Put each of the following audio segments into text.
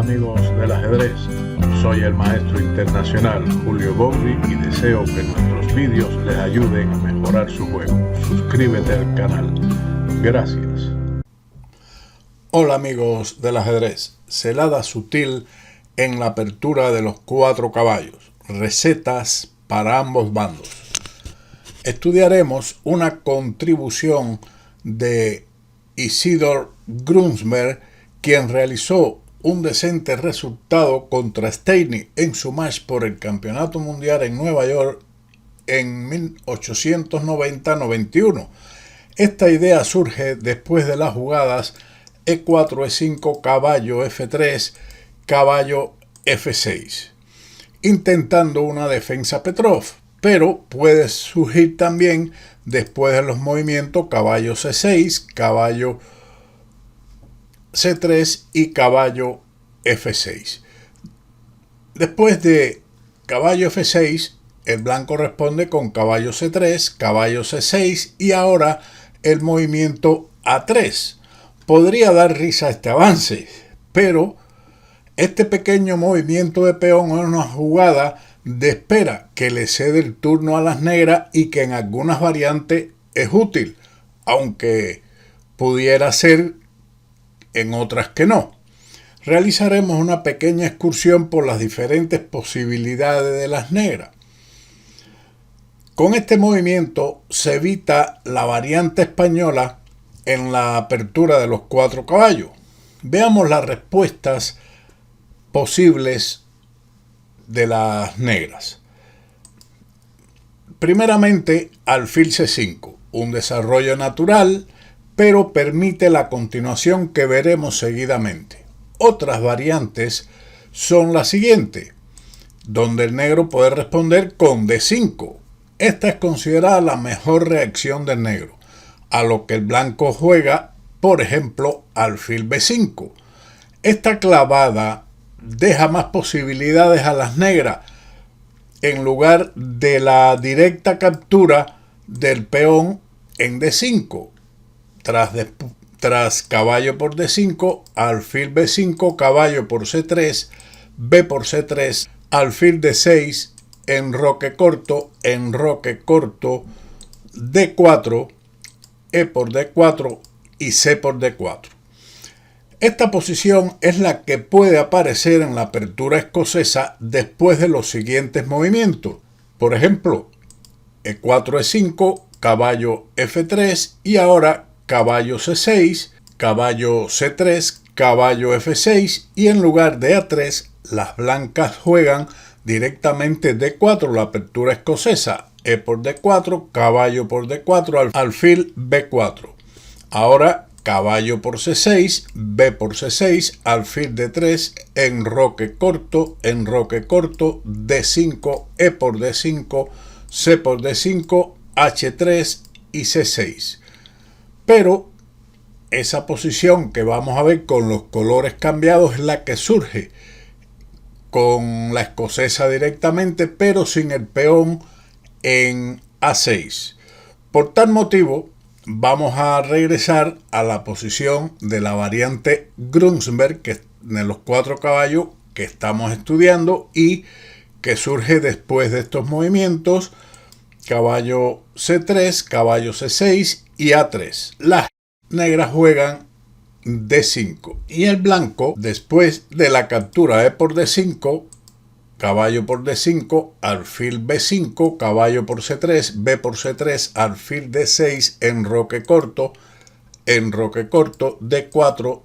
amigos del ajedrez, soy el maestro internacional Julio Bogri y deseo que nuestros vídeos les ayuden a mejorar su juego. Suscríbete al canal. Gracias. Hola amigos del ajedrez, celada sutil en la apertura de los 4 caballos, recetas para ambos bandos. Estudiaremos una contribución de Isidor Grunsberg, quien realizó un decente resultado contra Steinitz en su match por el Campeonato Mundial en Nueva York en 1890-91. Esta idea surge después de las jugadas E4, E5, caballo F3, caballo F6, intentando una defensa Petrov, pero puede surgir también después de los movimientos caballo C6, caballo C3 y caballo F6. Después de caballo F6, el blanco responde con caballo C3, caballo C6 y ahora el movimiento A3. Podría dar risa este avance, pero este pequeño movimiento de peón es una jugada de espera que le cede el turno a las negras y que en algunas variantes es útil, aunque pudiera ser en otras que no. Realizaremos una pequeña excursión por las diferentes posibilidades de las negras. Con este movimiento se evita la variante española en la apertura de los 4 caballos. Veamos las respuestas posibles de las negras. Primeramente, alfil C5, un desarrollo natural, pero permite la continuación que veremos seguidamente. Otras variantes son las siguientes, donde el negro puede responder con D5. Esta es considerada la mejor reacción del negro, a lo que el blanco juega, por ejemplo, alfil B5. Esta clavada deja más posibilidades a las negras en lugar de la directa captura del peón en D5. Tras caballo por D5, alfil B5, caballo por C3, B por C3, alfil D6, enroque corto, D4, E por D4 y C por D4. Esta posición es la que puede aparecer en la apertura escocesa después de los siguientes movimientos. Por ejemplo, E4, E5, caballo F3 y ahora caballo C6, caballo C3, caballo F6 y en lugar de A3 las blancas juegan directamente D4, la apertura escocesa, E por D4, caballo por D4, alfil B4. Ahora caballo por C6, B por C6, alfil D3, enroque corto, D5, E por D5, C por D5, H3 y C6. Pero esa posición que vamos a ver con los colores cambiados es la que surge con la escocesa directamente, pero sin el peón en A6. Por tal motivo, vamos a regresar a la posición de la variante Grunsberg, que de los 4 caballos que estamos estudiando y que surge después de estos movimientos, caballo C3, caballo C6 y A3. Las negras juegan D5 y el blanco, después de la captura E por D5, caballo por D5, alfil B5, caballo por C3, B por C3, alfil D6, enroque corto, D4,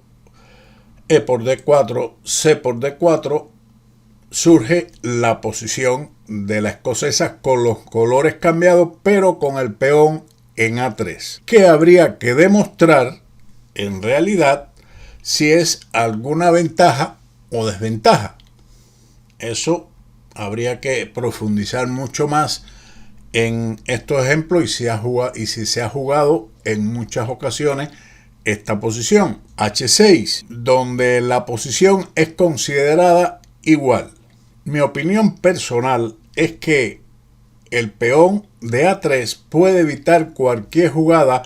E por D4, C por D4, surge la posición de la escocesa con los colores cambiados, pero con el peón en A3, que habría que demostrar en realidad si es alguna ventaja o desventaja. Eso habría que profundizar mucho más en estos ejemplos y si se ha jugado en muchas ocasiones esta posición. H6, donde la posición es considerada igual. Mi opinión personal es que el peón de A3 puede evitar cualquier jugada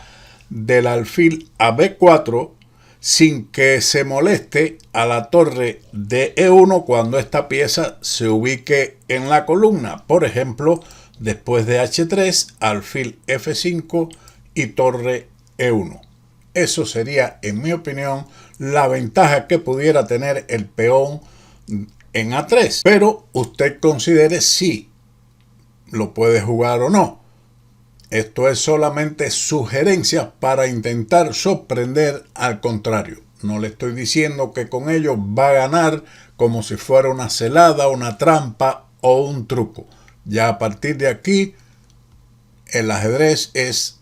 del alfil a B4 sin que se moleste a la torre de E1 cuando esta pieza se ubique en la columna. Por ejemplo, después de H3, alfil F5 y torre E1. Eso sería, en mi opinión, la ventaja que pudiera tener el peón en A3. Pero usted considere si lo puede jugar o no. Esto es solamente sugerencias para intentar sorprender al contrario. No le estoy diciendo que con ello va a ganar como si fuera una celada, una trampa o un truco. Ya a partir de aquí, el ajedrez es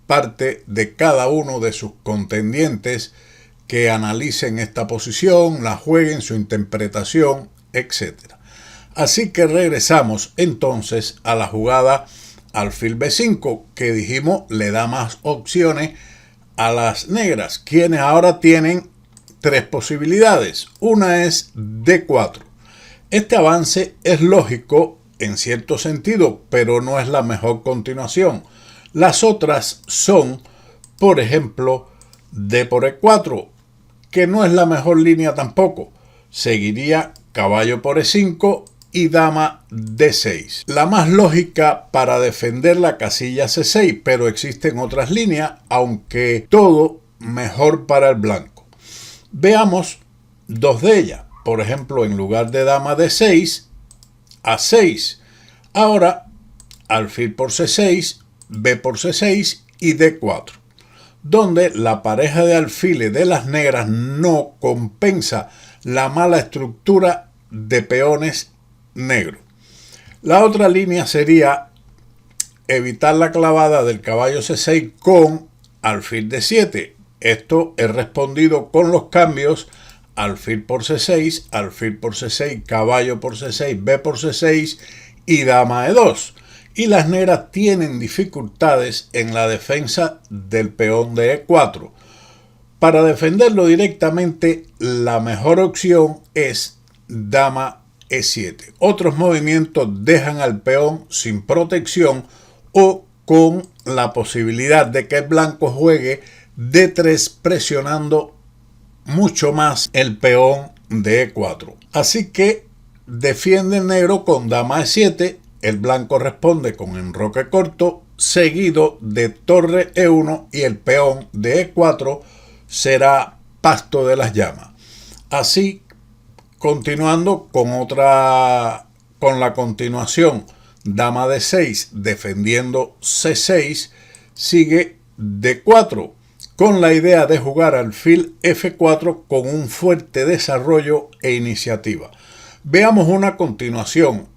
parte de cada uno de sus contendientes que analicen esta posición, la jueguen, su interpretación, etc. Así que regresamos entonces a la jugada alfil B5, que dijimos le da más opciones a las negras, quienes ahora tienen tres posibilidades. Una es D4. Este avance es lógico en cierto sentido, pero no es la mejor continuación. Las otras son, por ejemplo, D por E4, que no es la mejor línea tampoco. Seguiría caballo por E5 y dama D6. La más lógica para defender la casilla C6, pero existen otras líneas, aunque todo mejor para el blanco. Veamos dos de ellas. Por ejemplo, en lugar de dama D6, A6. Ahora, alfil por C6, B por C6 y D4, donde la pareja de alfiles de las negras no compensa la mala estructura de peones negros. La otra línea sería evitar la clavada del caballo C6 con alfil D7. Esto es respondido con los cambios alfil por C6, alfil por C6, caballo por C6, B por C6 y dama E2. Y las negras tienen dificultades en la defensa del peón de E4. Para defenderlo directamente, la mejor opción es dama E7. Otros movimientos dejan al peón sin protección o con la posibilidad de que el blanco juegue D3 presionando mucho más el peón de E4. Así que defiende el negro con dama E7. El blanco responde con enroque corto, seguido de torre E1 y el peón de E4 será pasto de las llamas. Así, continuando con la continuación, dama D6 defendiendo C6, sigue D4, con la idea de jugar alfil F4 con un fuerte desarrollo e iniciativa. Veamos una continuación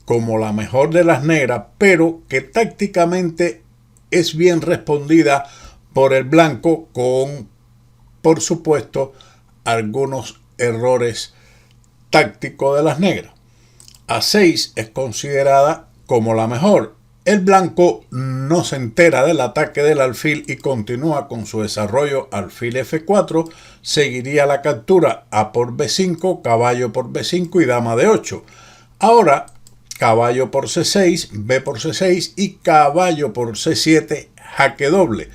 como la mejor de las negras, pero que tácticamente es bien respondida por el blanco con, por supuesto, algunos errores tácticos de las negras. A6 es considerada como la mejor. El blanco no se entera del ataque del alfil y continúa con su desarrollo alfil F4. Seguiría la captura A por B5, caballo por B5 y dama D8. Ahora, caballo por C6, B por C6 y caballo por C7, jaque doble.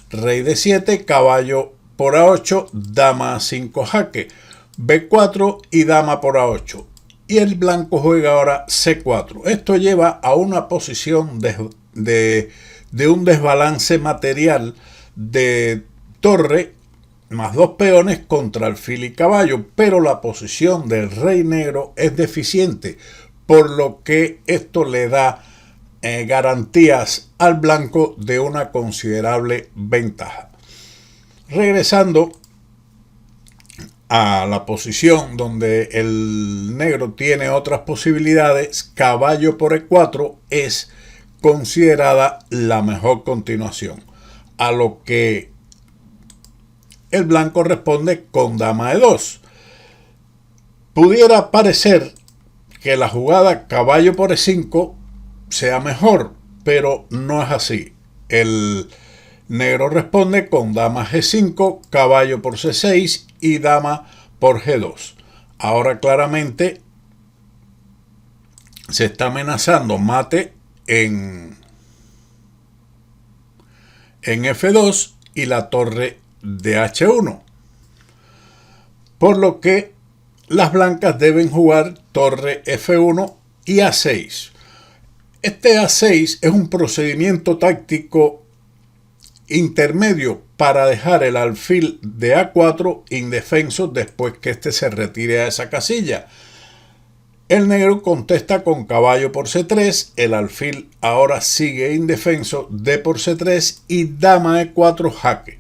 Rey D7, caballo por A8, dama A5 jaque. B4 y dama por A8. Y el blanco juega ahora C4. Esto lleva a una posición de un desbalance material de torre más dos peones contra alfil y caballo, pero la posición del rey negro es deficiente, por lo que esto le da garantías al blanco de una considerable ventaja. Regresando a la posición donde el negro tiene otras posibilidades, caballo por E4 es considerada la mejor continuación, a lo que el blanco responde con dama E2. Pudiera parecer que la jugada caballo por E5 sea mejor, pero no es así. El negro responde con dama G5, caballo por C6 y dama por G2. Ahora claramente se está amenazando mate en F2 y la torre de H1. por lo que las blancas deben jugar torre F1 y A6. Este A6 es un procedimiento táctico intermedio para dejar el alfil de A4 indefenso después que éste se retire a esa casilla. El negro contesta con caballo por C3, el alfil ahora sigue indefenso, D por C3 y dama E4 jaque,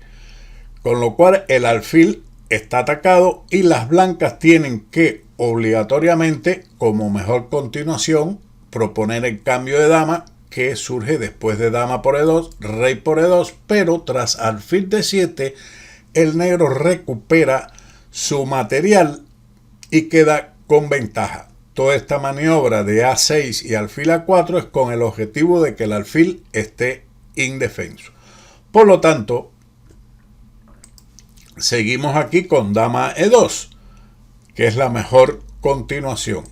con lo cual el alfil está atacado y las blancas tienen que obligatoriamente, como mejor continuación, proponer el cambio de dama que surge después de dama por E2, rey por E2, pero tras alfil D7 el negro recupera su material y queda con ventaja. Toda esta maniobra de A6 y alfil A4 es con el objetivo de que el alfil esté indefenso. Por lo tanto, seguimos aquí con dama E2, que es la mejor continuación.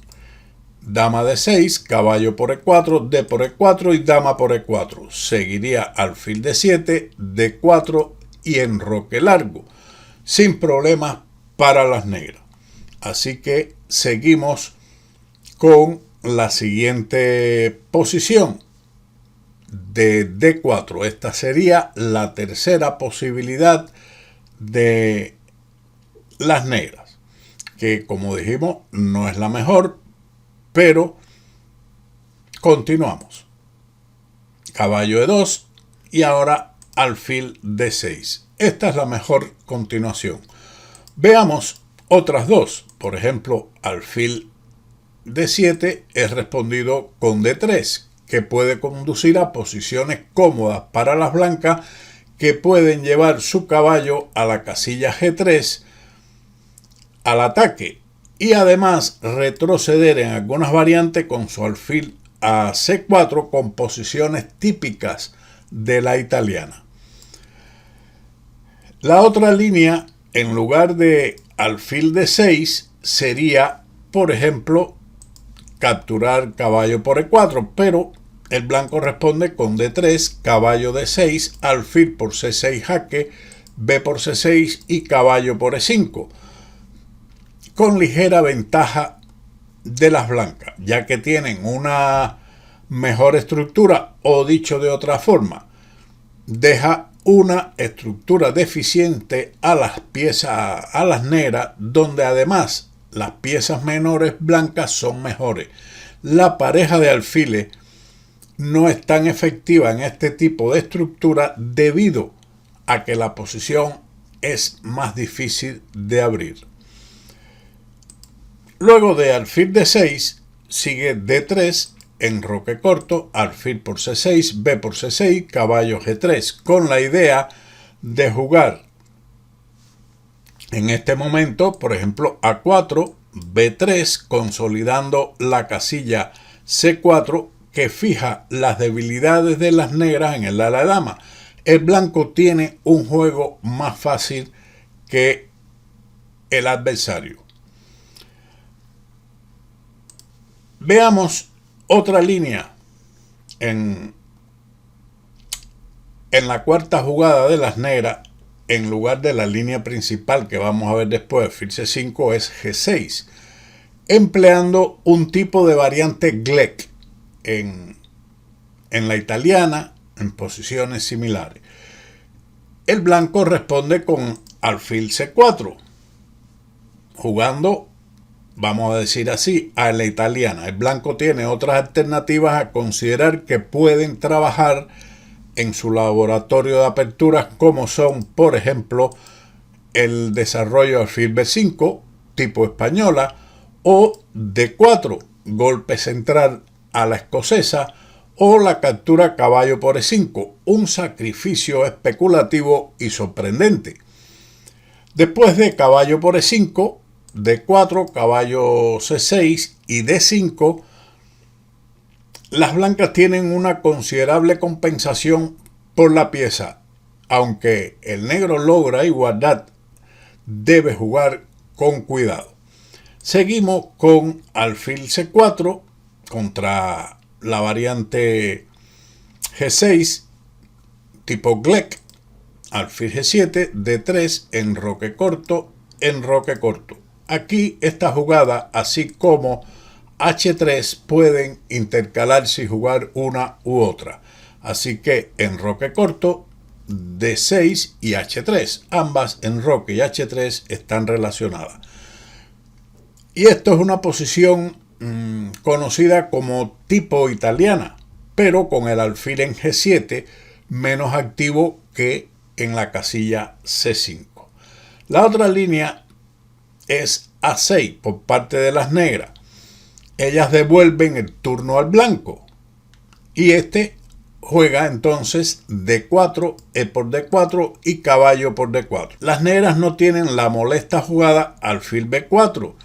Dama D6, caballo por E4, D por E4 y dama por E4. Seguiría alfil D7, D4 y enroque largo, sin problemas para las negras. Así que seguimos con la siguiente posición de D4. Esta sería la tercera posibilidad de las negras, que como dijimos no es la mejor, pero continuamos. Caballo E2 y ahora alfil D6. Esta es la mejor continuación. Veamos otras dos. Por ejemplo, alfil D7 es respondido con D3, que puede conducir a posiciones cómodas para las blancas que pueden llevar su caballo a la casilla G3 al ataque y además retroceder en algunas variantes con su alfil a C4 con posiciones típicas de la italiana. La otra línea, en lugar de alfil D6, sería, por ejemplo, capturar caballo por E4, pero el blanco responde con D3, caballo D6, alfil por C6 jaque, B por C6 y caballo por E5, con ligera ventaja de las blancas, ya que tienen una mejor estructura, o dicho de otra forma, deja una estructura deficiente a las piezas, a las negras, donde además las piezas menores blancas son mejores. La pareja de alfiles no es tan efectiva en este tipo de estructura debido a que la posición es más difícil de abrir. Luego de alfil D6 sigue D3, enroque corto, alfil por C6, B por C6, caballo G3, con la idea de jugar en este momento, por ejemplo, A4, B3, consolidando la casilla C4 que fija las debilidades de las negras en el ala de dama. El blanco tiene un juego más fácil que el adversario. Veamos otra línea en la cuarta jugada de las negras. En lugar de la línea principal que vamos a ver después, alfil C5, es G6, empleando un tipo de variante Gleck en la italiana en posiciones similares. El blanco responde con alfil C4, jugando, vamos a decir así, a la italiana. El blanco tiene otras alternativas a considerar que pueden trabajar en su laboratorio de aperturas, como son, por ejemplo, el desarrollo de alfil B5, tipo española, o D4, golpe central a la escocesa, o la captura caballo por E5, un sacrificio especulativo y sorprendente. Después de caballo por E5, D4, caballo C6 y D5, las blancas tienen una considerable compensación por la pieza. Aunque el negro logra igualdad, debe jugar con cuidado. Seguimos con alfil C4 contra la variante G6 tipo Gleck, alfil G7, D3, enroque corto, enroque corto. Aquí esta jugada, así como H3, pueden intercalarse y jugar una u otra. Así que enroque corto, D6 y H3. Ambas enroque y H3 están relacionadas. Y esto es una posición conocida como tipo italiana, pero con el alfil en G7 menos activo que en la casilla C5. La otra línea es A6 por parte de las negras. Ellas devuelven el turno al blanco y este juega entonces D4, E por D4 y caballo por D4. Las negras no tienen la molesta jugada alfil B4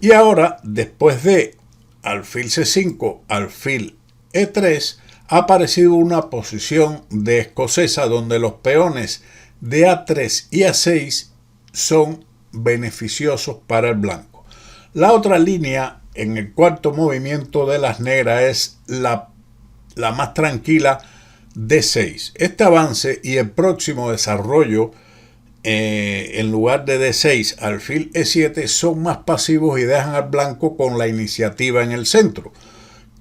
y ahora, después de alfil C5, alfil E3, ha aparecido una posición de escocesa donde los peones de A3 y A6 son beneficiosos para el blanco. La otra línea en el cuarto movimiento de las negras es la más tranquila, D6. Este avance y el próximo desarrollo en lugar de D6 alfil E7 son más pasivos y dejan al blanco con la iniciativa en el centro,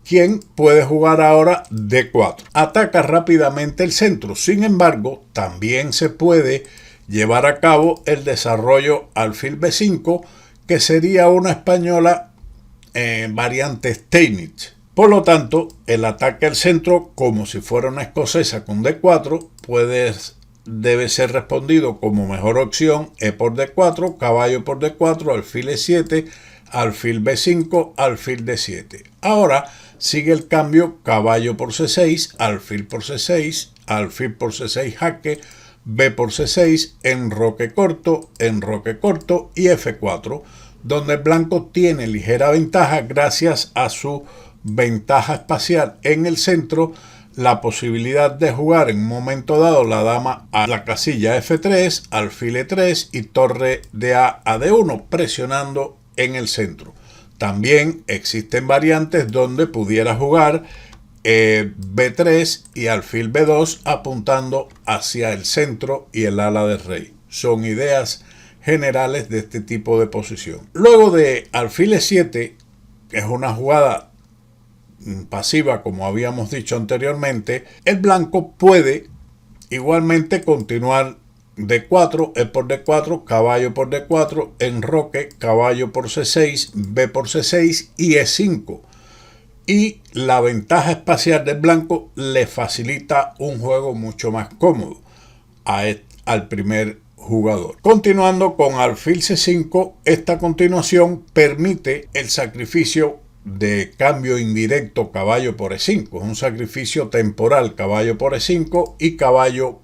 quien puede jugar ahora D4. Ataca rápidamente el centro. Sin embargo, también se puede llevar a cabo el desarrollo alfil B5, que sería una española variante Steinitz. Por lo tanto, el ataque al centro, como si fuera una escocesa con D4, debe ser respondido como mejor opción E por D4, caballo por D4, alfil E7, alfil B5, alfil D7. Ahora sigue el cambio caballo por C6, alfil por C6, alfil por C6 jaque, B por C6, enroque corto y F4, donde el blanco tiene ligera ventaja gracias a su ventaja espacial en el centro, la posibilidad de jugar en un momento dado la dama a la casilla F3, alfil E3 y torre de A a D1, presionando en el centro. También existen variantes donde pudiera jugar B3 y alfil B2 apuntando hacia el centro y el ala del rey. Son ideas generales de este tipo de posición. Luego de alfil E7, que es una jugada pasiva como habíamos dicho anteriormente, el blanco puede igualmente continuar D4, E por D4, caballo por D4, enroque, caballo por C6, B por C6 y E5. Y la ventaja espacial del blanco le facilita un juego mucho más cómodo al primer jugador. Continuando con alfil C5, esta continuación permite el sacrificio de cambio indirecto caballo por E5. Es un sacrificio temporal caballo por E5 y caballo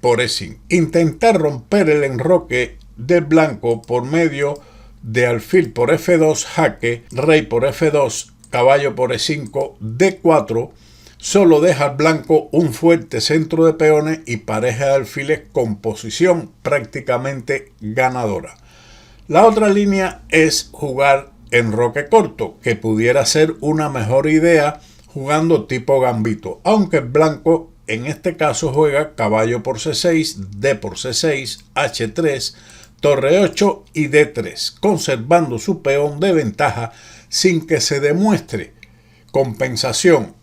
por E5. Intentar romper el enroque del blanco por medio de alfil por F2 jaque, rey por F2, caballo por E5, D4, solo deja al blanco un fuerte centro de peones y pareja de alfiles con posición prácticamente ganadora. La otra línea es jugar enroque corto, que pudiera ser una mejor idea jugando tipo gambito, aunque el blanco en este caso juega caballo por C6, D por C6, H3, torre 8 y D3, conservando su peón de ventaja sin que se demuestre compensación,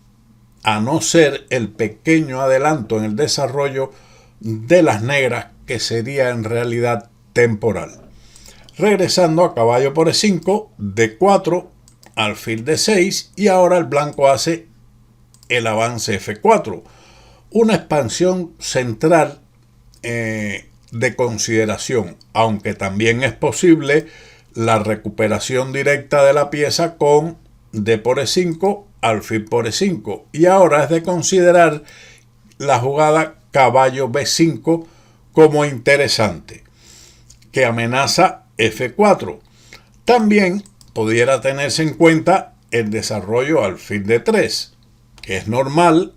a no ser el pequeño adelanto en el desarrollo de las negras, que sería en realidad temporal. Regresando a caballo por E5, D4, alfil D6 y ahora el blanco hace el avance F4, una expansión central de consideración, aunque también es posible la recuperación directa de la pieza con D por E5, alfil por E5, y ahora es de considerar la jugada caballo B5 como interesante, que amenaza F4. También pudiera tenerse en cuenta el desarrollo alfil D3, que es normal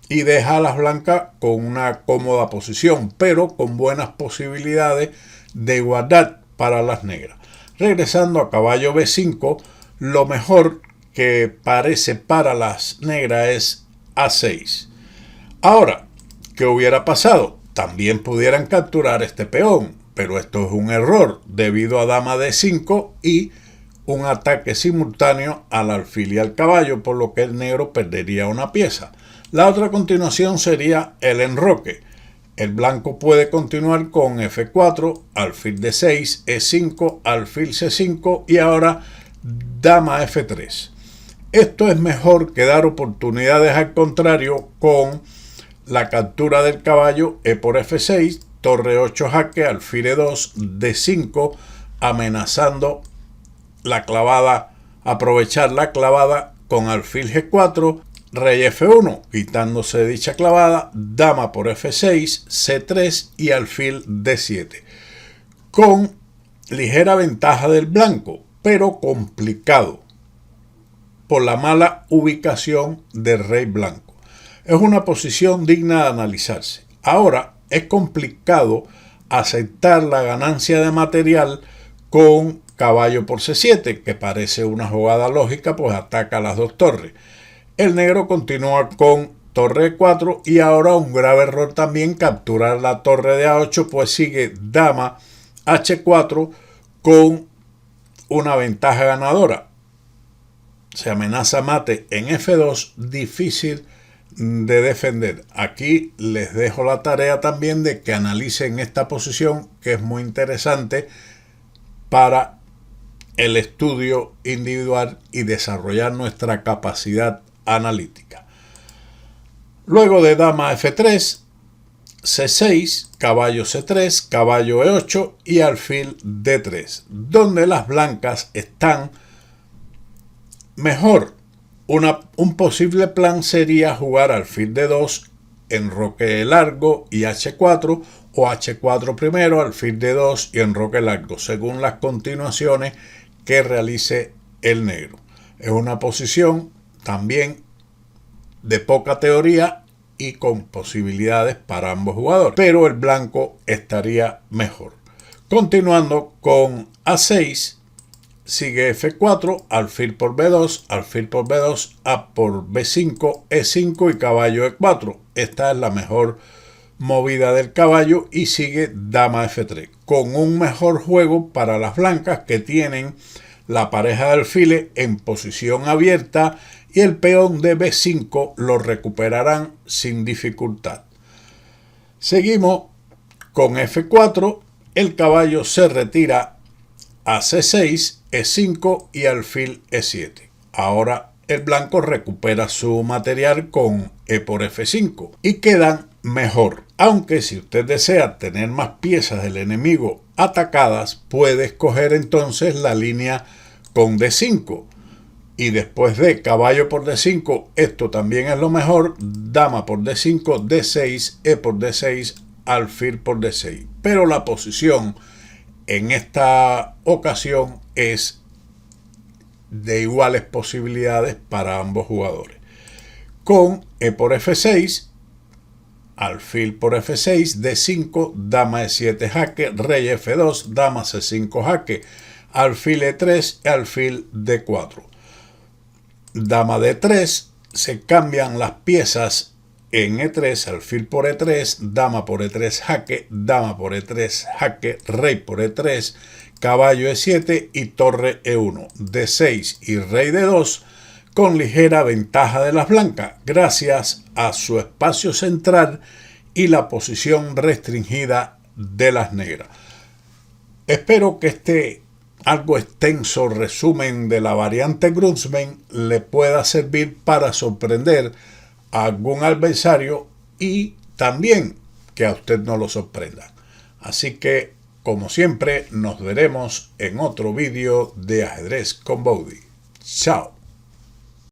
y deja a las blancas con una cómoda posición, pero con buenas posibilidades de igualdad para las negras. Regresando a caballo B5, lo mejor que parece para las negras es A6. Ahora, ¿qué hubiera pasado? También pudieran capturar este peón, pero esto es un error debido a dama D5 y un ataque simultáneo al alfil y al caballo, por lo que el negro perdería una pieza. La otra continuación sería el enroque. El blanco puede continuar con F4, alfil D6, E5, alfil C5 y ahora dama F3. Esto es mejor que dar oportunidades al contrario con la captura del caballo E por F6, torre 8 jaque, alfil E2, D5, amenazando la clavada, aprovechar la clavada con alfil G4, rey F1, quitándose dicha clavada, dama por F6, C3 y alfil D7. Con ligera ventaja del blanco, pero complicado por la mala ubicación del rey blanco. Es una posición digna de analizarse. Ahora es complicado aceptar la ganancia de material con caballo por C7, que parece una jugada lógica, pues ataca las dos torres. El negro continúa con torre E4 y ahora un grave error también capturar la torre de A8, pues sigue dama H4 con una ventaja ganadora. Se amenaza mate en F2, difícil de defender. Aquí les dejo la tarea también de que analicen esta posición, que es muy interesante para el estudio individual y desarrollar nuestra capacidad analítica. Luego de dama F3, C6, caballo C3, caballo E8 y alfil D3, donde las blancas están mejor. Un posible plan sería jugar alfil D2, enroque largo y H4, o H4 primero, alfil D2 y enroque largo, según las continuaciones que realice el negro. Es una posición también de poca teoría y con posibilidades para ambos jugadores, pero el blanco estaría mejor. Continuando con A6, sigue F4, alfil por B2, alfil por B2, A por B5, E5 y caballo E4. Esta es la mejor movida del caballo y sigue dama F3, con un mejor juego para las blancas que tienen la pareja de alfiles en posición abierta y el peón de B5 lo recuperarán sin dificultad. Seguimos con F4, el caballo se retira a C6, E5 y alfil E7. Ahora el blanco recupera su material con E por F5 y quedan mejor. Aunque si usted desea tener más piezas del enemigo atacadas, puede escoger entonces la línea con D5. Y después de caballo por D5, esto también es lo mejor, dama por D5, D6, E por D6, alfil por D6. Pero la posición en esta ocasión es de iguales posibilidades para ambos jugadores. Con E por F6, alfil por F6, D5, dama E7 jaque, rey F2, dama C5 jaque, alfil E3 y alfil D4. Dama D3, se cambian las piezas en E3, alfil por E3, dama por E3 jaque, dama por E3 jaque, rey por E3, caballo E7 y torre E1, D6 y rey D2, con ligera ventaja de las blancas, gracias a su espacio central y la posición restringida de las negras. Espero que este algo extenso resumen de la variante Grunzmann le pueda servir para sorprender a algún adversario y también que a usted no lo sorprenda. Así que, como siempre, nos veremos en otro vídeo de Ajedrez con Bowdy. Chao.